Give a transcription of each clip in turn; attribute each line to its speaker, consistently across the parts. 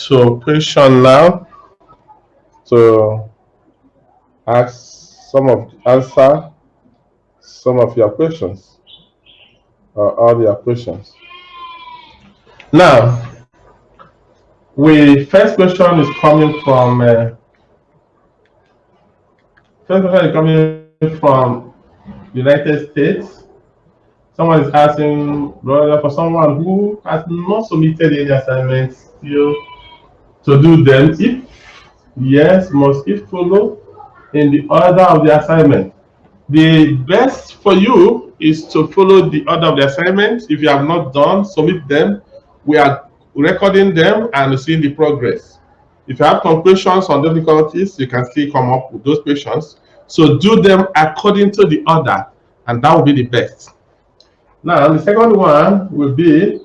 Speaker 1: to question now to answer some of your questions or all your questions. Now, first question is coming from United States. Someone is asking, brother, for someone who has not submitted any assignments still to do them, if yes, must it follow in the order of the assignment? The best for you is to follow the order of the assignment. If you have not done, submit them. We are recording them and seeing the progress. If you have some questions on difficulties, you can still come up with those questions. So do them according to the order, and that will be the best. Now, the second one will be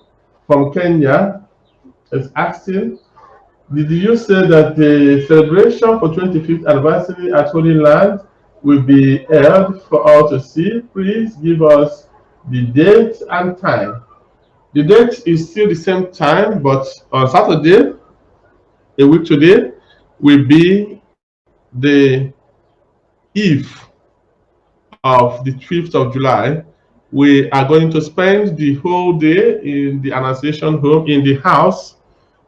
Speaker 1: from Kenya. It's asking, did you say that the celebration for 25th anniversary at Holy Land will be held for all to see? Please give us the date and time. The date is still the same time, but on Saturday, a week today, will be the eve of the 5th of July. We are going to spend the whole day in the Annunciation home, in the house,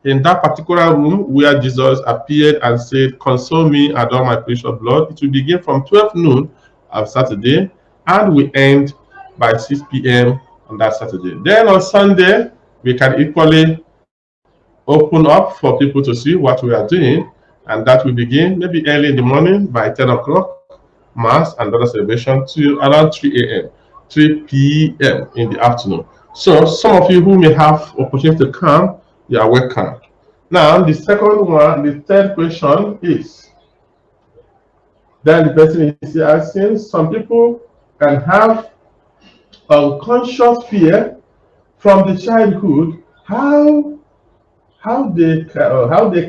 Speaker 1: in that particular room where Jesus appeared and said, console me, adore my precious blood. It will begin from 12 noon of Saturday, and we end by 6 p.m. on that Saturday. Then on Sunday, we can equally open up for people to see what we are doing, and that will begin maybe early in the morning by 10 o'clock, Mass and other celebration, to around 3 a.m., 3 p.m. in the afternoon. So some of you who may have opportunity to come, you are welcome. Now, the second one, the third question is, then the person is asking, some people can have unconscious fear from the childhood. How they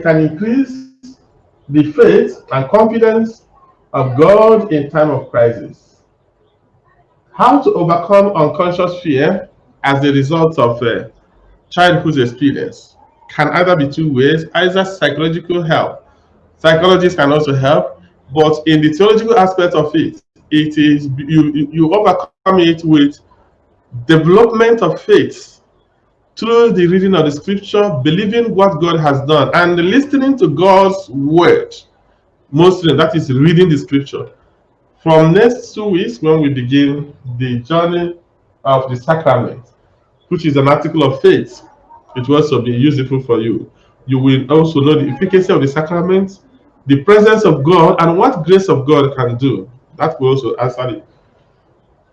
Speaker 1: can increase the faith and confidence of God in time of crisis. How to overcome unconscious fear as a result of childhood experience can either be two ways, either psychological help. Psychologists can also help, but in the theological aspect of it, it is you overcome it with development of faith through the reading of the scripture, believing what God has done, and listening to God's word. Mostly, that is reading the scripture. From next 2 weeks, when we begin the journey of the sacrament, which is an article of faith, it will also be useful for you. You will also know the efficacy of the sacrament, the presence of God, and what grace of God can do. That will also answer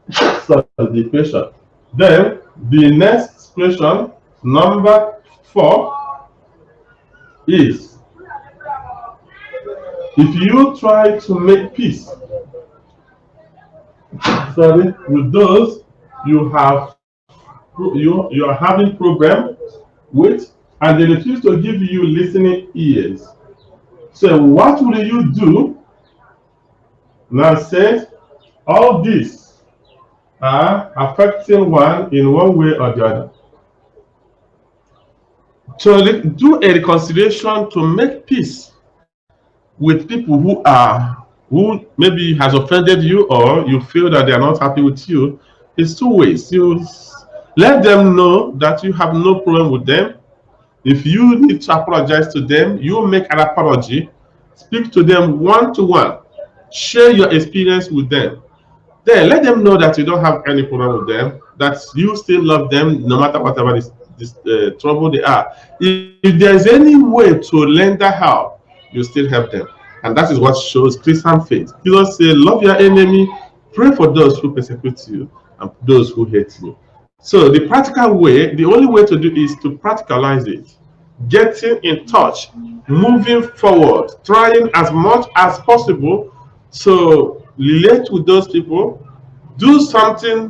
Speaker 1: the question. Then the next question, number 4, is, if you try to make peace with those you are having problem with, and they refuse to give you listening ears, so what will you do? Now says, all these are affecting one in one way or the other. To do a reconciliation, to make peace with people who maybe has offended you, or you feel that they are not happy with you, is 2 ways. You let them know that you have no problem with them. If you need to apologize to them, you make an apology. Speak to them one-to-one. Share your experience with them. Then let them know that you don't have any problem with them, that you still love them no matter whatever this trouble they are. If there's any way to lend that help, you still help them. And that is what shows Christian faith. Jesus said, love your enemy, pray for those who persecute you and those who hate you. So the practical way, the only way to do is to practicalize it. Getting in touch, moving forward, trying as much as possible to relate with those people, do something.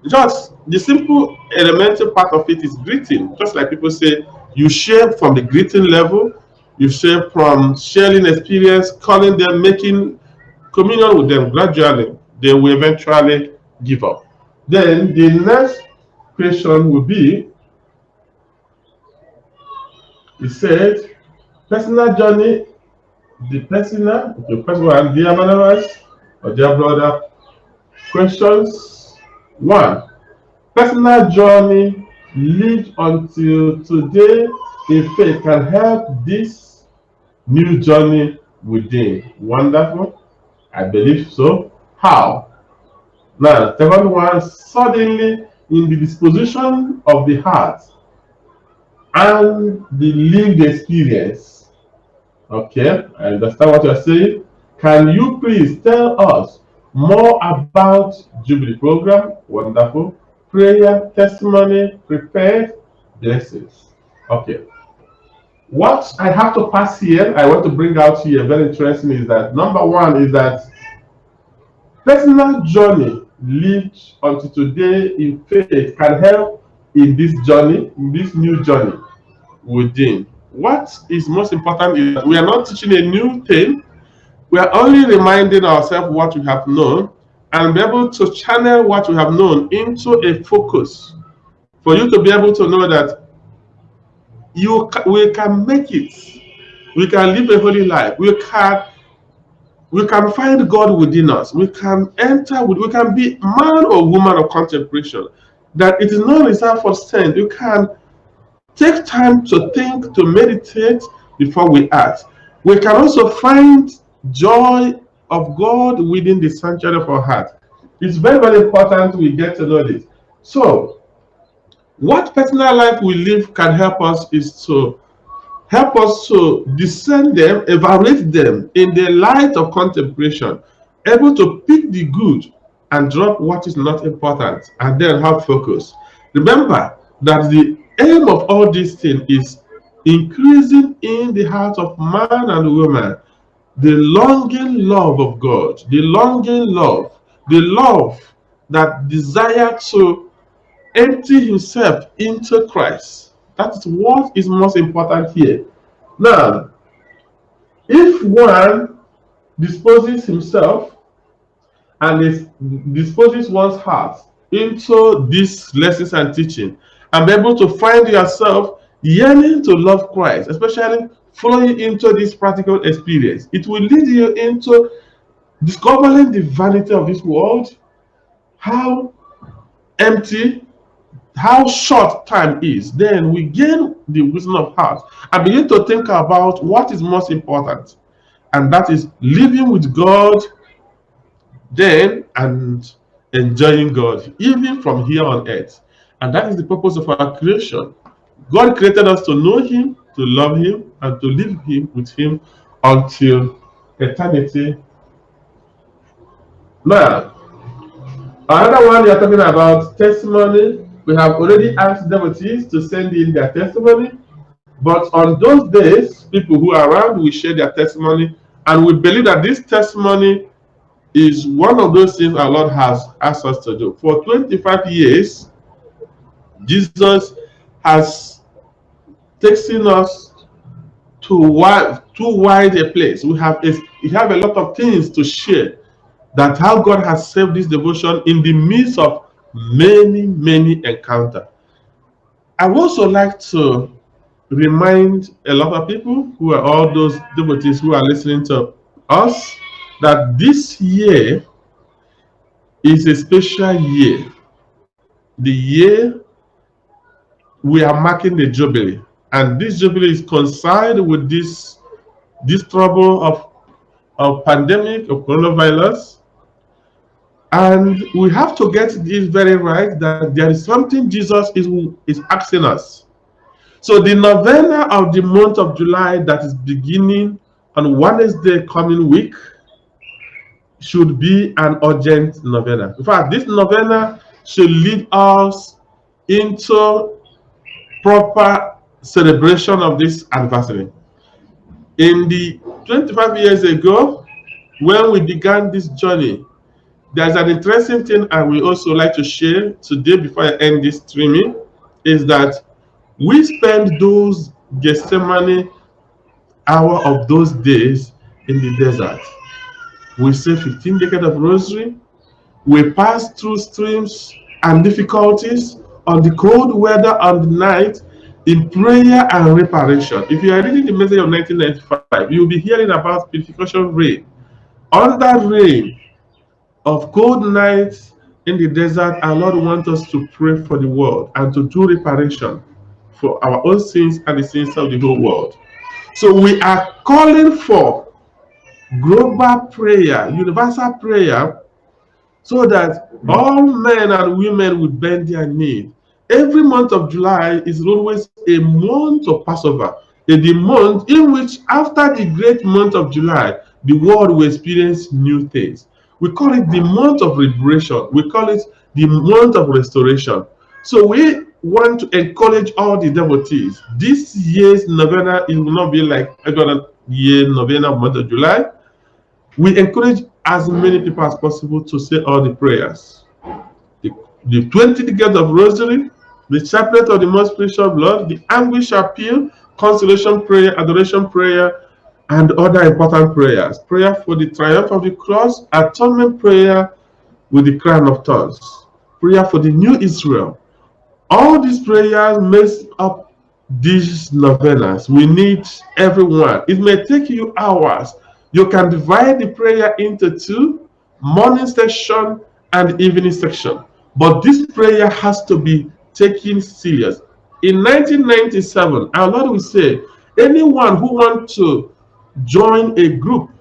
Speaker 1: Just the simple elemental part of it is greeting. Just like people say, you share from the greeting level, you share from sharing experience, calling them, making communion with them. Gradually, they will eventually give up. Then the next question will be, He said, personal journey, the personal, the first one, dear brothers or dear brother, questions. One, personal journey lived until today in faith can help this new journey within. Wonderful. I believe so. How? Now, second one, suddenly in the disposition of the heart and the lived experience. Okay, I understand what you're saying. Can you please tell us more about Jubilee program? Wonderful. Prayer, testimony, prepared, blessings. Okay. What I have to pass here, I want to bring out here, very interesting, is that number one is that personal journey lived until today in faith can help in this journey, in this new journey within. What is most important is that we are not teaching a new thing. We are only reminding ourselves what we have known and be able to channel what we have known into a focus for you to be able to know that we can make it. We can live a holy life. We can find God within us. We can enter with, we can be man or woman of contemplation. That it is not reserved for saints. You can take time to think, to meditate before we act. We can also find joy of God within the sanctuary of our heart. It's very, very important we get to know this. So, what personal life we live can help us is to help us to discern them, evaluate them in the light of contemplation, able to pick the good and drop what is not important, and then have focus. Remember that the aim of all these things is increasing in the heart of man and woman the longing love of God, the love that desire to empty himself into Christ. That is what is most important here. Now, if one disposes himself and disposes one's heart into these lessons and teaching, and be able to find yourself yearning to love Christ, especially following into this practical experience, it will lead you into discovering the vanity of this world, how empty, how short time is. Then we gain the wisdom of heart and begin to think about what is most important, and that is living with God then and enjoying God even from here on earth. And that is the purpose of our creation. God created us to know him, to love him, and to live with him until eternity. Now, another one we are talking about testimony. We have already asked devotees to send in their testimony, but on those days, people who are around will share their testimony, and we believe that this testimony is one of those things our Lord has asked us to do. For 25 years, Jesus has taken us to too wide a place. We have a lot of things to share, that how God has saved this devotion in the midst of many encounters. I would also like to remind a lot of people who are all those devotees who are listening to us that this year is a special year. The year we are marking the Jubilee, and this Jubilee is coincided with this trouble of pandemic of coronavirus. And we have to get this very right, that there is something Jesus is asking us. So the novena of the month of July that is beginning on Wednesday coming week should be an urgent novena. In fact, this novena should lead us into proper celebration of this anniversary. In the 25 years ago, when we began this journey, there's an interesting thing I will also like to share today before I end this streaming, is that we spend those Gethsemane hour of those days in the desert. We say 15 decades of rosary. We pass through streams and difficulties on the cold weather and the night in prayer and reparation. If you are reading the message of 1995, you'll be hearing about purification rain. On that rain of cold nights in the desert, our Lord wants us to pray for the world and to do reparation for our own sins and the sins of the whole world. So we are calling for global prayer, universal prayer, so that all men and women will bend their knee. Every month of July is always a month of Passover, the month in which, after the great month of July, the world will experience new things. We call it the month of liberation. We call it the month of restoration. So we want to encourage all the devotees. This year's novena, it will not be like every other year novena month of July. We encourage as many people as possible to say all the prayers. The 20 decades of rosary, the chaplet of the most spiritual blood, the anguish appeal, consolation prayer, adoration prayer, and other important prayers. Prayer for the triumph of the cross, atonement prayer with the crown of thorns, prayer for the new Israel. All these prayers make up these novenas. We need everyone. It may take you hours. You can divide the prayer into two, morning section and evening section. But this prayer has to be taken serious. In 1997, our Lord will say, anyone who wants to join a group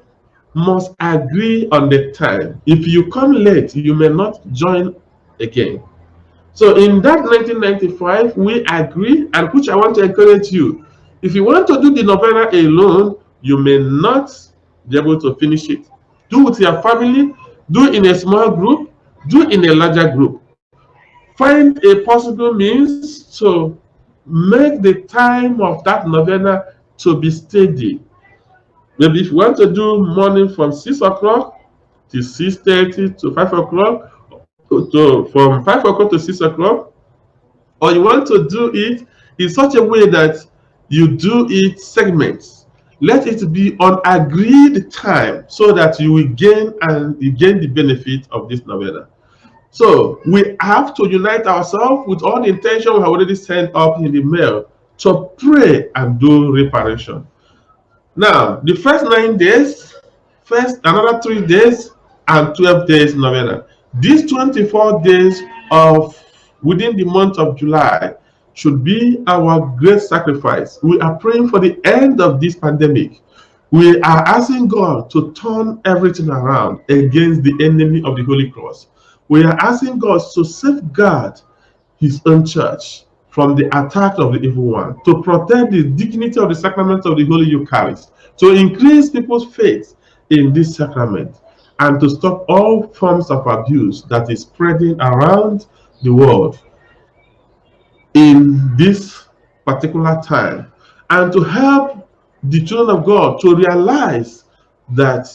Speaker 1: must agree on the time. If you come late, you may not join again. So in that 1995, we agree, and which I want to encourage you. If you want to do the novena alone, you may not be able to finish it. Do with your family, do in a small group, do in a larger group. Find a possible means to make the time of that novena to be steady. Maybe if you want to do morning from 6 o'clock to 6:30 to 5 o'clock, from 5 o'clock to 6 o'clock, or you want to do it in such a way that you do it segments. Let it be on agreed time so that you will gain the benefit of this novena. So we have to unite ourselves with all the intention we have already sent up in the mail to pray and do reparation. Now, the first 9 days, first another 3 days, and 12 days novena. These 24 days of within the month of July should be our great sacrifice. We are praying for the end of this pandemic. We are asking God to turn everything around against the enemy of the Holy Cross. We are asking God to safeguard His own church from the attack of the evil one, to protect the dignity of the sacrament of the Holy Eucharist, to increase people's faith in this sacrament, and to stop all forms of abuse that is spreading around the world in this particular time, and to help the children of God to realize that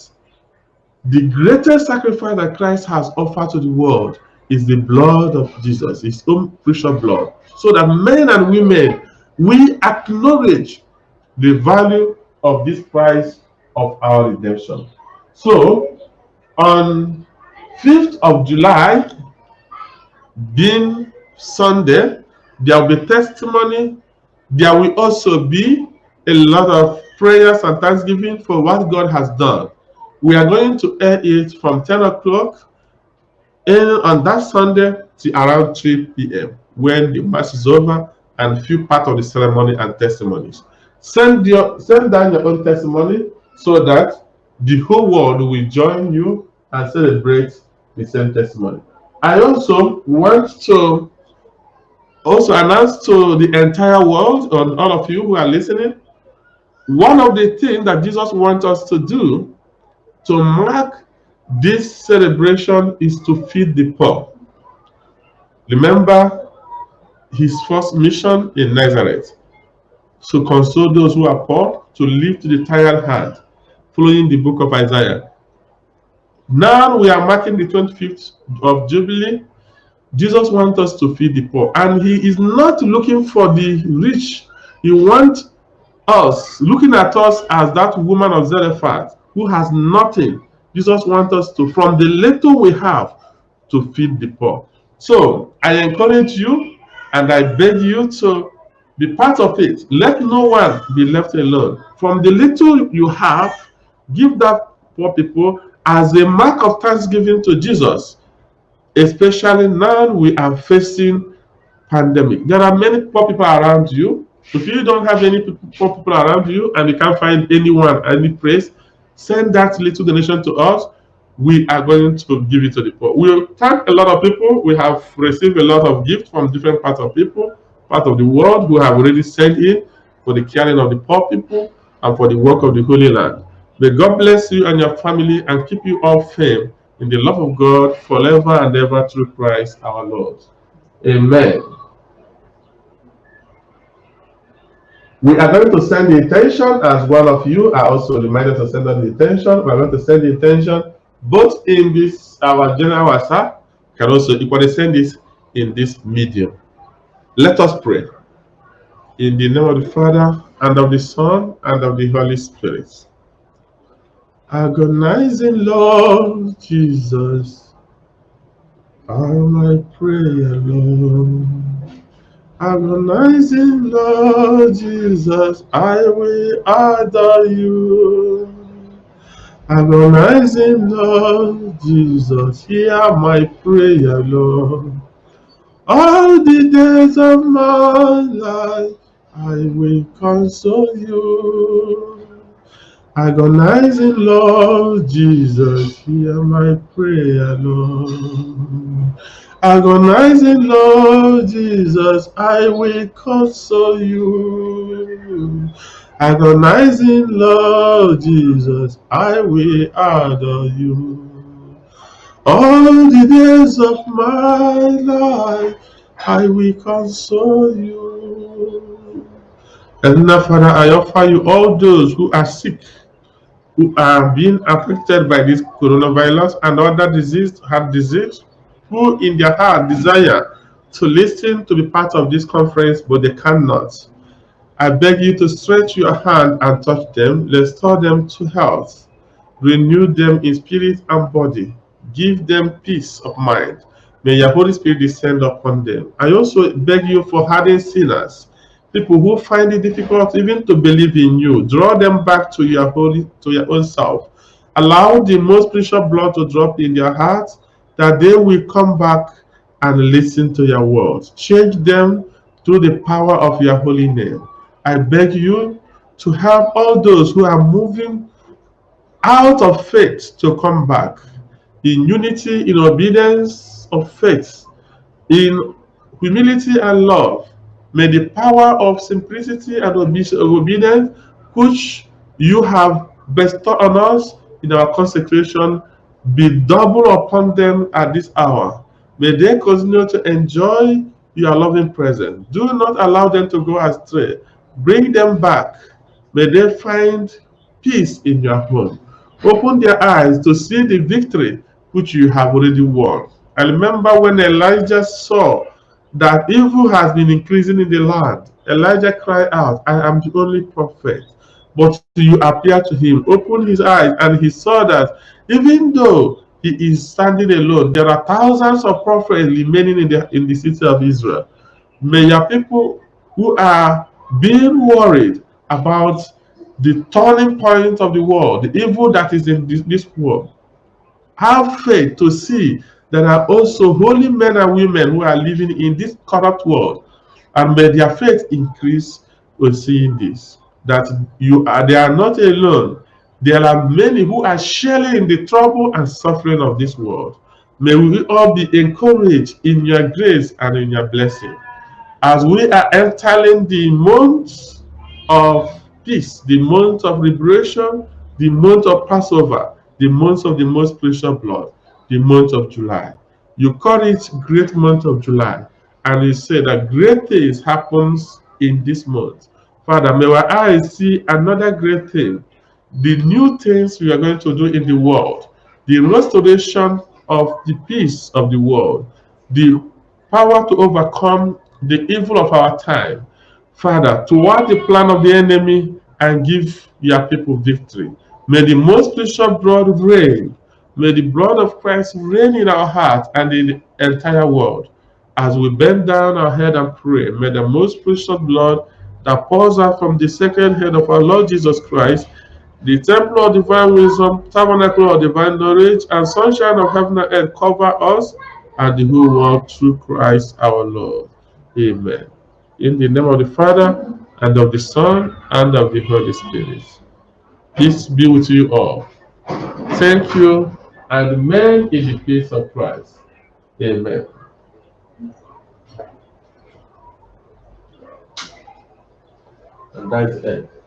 Speaker 1: the greatest sacrifice that Christ has offered to the world is the blood of Jesus, His own precious blood, so that men and women, we acknowledge the value of this price of our redemption. So, on 5th of July, being Sunday, there will be testimony. There will also be a lot of prayers and thanksgiving for what God has done. We are going to air it from 10 o'clock on that Sunday to around 3 p.m. when the mass is over and few part of the ceremony and testimonies. Send down your own testimony so that the whole world will join you and celebrate the same testimony. I also want to announce to the entire world, and all of you who are listening, one of the things that Jesus wants us to do to mark this celebration is to feed the poor. Remember His first mission in Nazareth, to console those who are poor, to lift the tired hand, following the book of Isaiah. Now we are marking the 25th of Jubilee. Jesus wants us to feed the poor, and He is not looking for the rich. He wants us, looking at us as that woman of Zarephath who has nothing. Jesus wants us to, from the little we have, to feed the poor. So I encourage you and I beg you to Be part of it. Let no one be left alone. From the little you have, give that poor people as a mark of thanksgiving to Jesus, especially now we are facing pandemic. There are many poor people around you. If you don't have any poor people around you and you can't find anyone, any place, send that little donation to us. We are going to give it to the poor. We thank a lot of people. We have received a lot of gifts from different parts of people, part of the world, who have already sent in for the caring of the poor people and for the work of the Holy Land. May God bless you and your family and keep you all firm in the love of God forever and ever through Christ our Lord. Amen. We are going to send the intention as one of you are also reminded to send out the intention. We are going to send the intention both in this our general WhatsApp, can also equally send this in this medium. Let us pray. In the name of the Father, and of the Son, and of the Holy Spirit. Agonizing Lord Jesus, how I pray alone. Agonizing Lord Jesus, I will adore you. Agonizing Lord Jesus, hear my prayer, Lord. All the days of my life, I will console you. Agonizing Lord Jesus, hear my prayer, Lord. Agonizing Lord Jesus, I will console you. Agonizing Lord Jesus, I will adore you. All the days of my life, I will console you. And now, Father, I offer you all those who are sick, who are being affected by this coronavirus and other heart disease, who in their heart desire to listen to be part of this conference, but they cannot. I beg you to stretch your hand and touch them, restore them to health, renew them in spirit and body, give them peace of mind. May your Holy Spirit descend upon them. I also beg you for hardened sinners, people who find it difficult even to believe in you. Draw them back to your own self. Allow the most precious blood to drop in their hearts, that they will come back and listen to your words. Change them through the power of your holy name. I beg you to help all those who are moving out of faith to come back in unity, in obedience of faith, in humility and love. May the power of simplicity and obedience which you have bestowed on us in our consecration be double upon them at this hour. May they continue to enjoy your loving presence. Do not allow them to go astray. Bring them back. May they find peace in your home. Open their eyes to see the victory which you have already won. I remember when Elijah saw that evil has been increasing in the land, Elijah cried out, I am the only prophet. But you appeared to him, opened his eyes, and he saw that even though he is standing alone, there are thousands of prophets remaining in the city of Israel. May your people who are being worried about the turning point of the world, the evil that is in this world, have faith to see there are also holy men and women who are living in this corrupt world, and may their faith increase with seeing this. That they are not alone. There are many who are sharing in the trouble and suffering of this world. May we all be encouraged in your grace and in your blessing. As we are entering the month of peace, the month of liberation, the month of Passover, the month of the most precious blood, the month of July. You call it great month of July, and you say that great things happens in this month. Father, may our eyes see another great thing, the new things we are going to do in the world, the restoration of the peace of the world, the power to overcome the evil of our time. Father, thwart the plan of the enemy and give your people victory. May the most precious blood reign. May the blood of Christ reign in our hearts and in the entire world. As we bend down our head and pray, may the most precious blood that pours out from the sacred head of our Lord Jesus Christ, the temple of divine wisdom, tabernacle of divine knowledge, and sunshine of heaven and earth cover us and the whole world through Christ our Lord. Amen. In the name of the Father, and of the Son, and of the Holy Spirit. Peace be with you all. Thank you, and remain in the peace of Christ. Amen. And that's it.